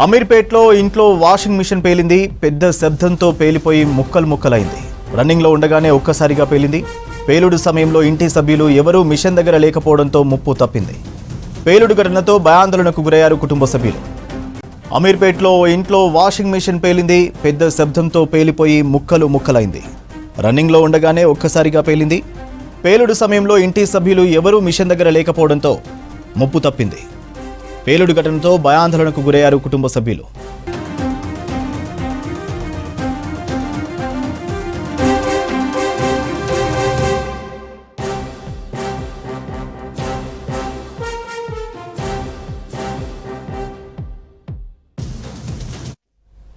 అమీర్పేట్లో ఇంట్లో washing machine పేలింది. పెద్ద శబ్దంతో పేలిపోయి ముక్కలైంది. రన్నింగ్లో ఉండగానే ఒక్కసారిగా పేలింది. పేలుడు సమయంలో ఇంటి సభ్యులు ఎవరూ మిషన్ దగ్గర లేకపోవడంతో ముప్పు తప్పింది. పేలుడు ఘటనతో భయాందోళనకు గురయ్యారు కుటుంబ సభ్యులు. అమీర్పేట్లో ఇంట్లో వాషింగ్ మిషన్ పేలింది. పెద్ద శబ్దంతో పేలిపోయి ముక్కలైంది. రన్నింగ్లో ఉండగానే ఒక్కసారిగా పేలింది. పేలుడు సమయంలో ఇంటి సభ్యులు ఎవరూ మిషన్ దగ్గర లేకపోవడంతో ముప్పు తప్పింది. పేలుడు ఘటనతో భయాందోళనకు గురయ్యారు కుటుంబ సభ్యులు.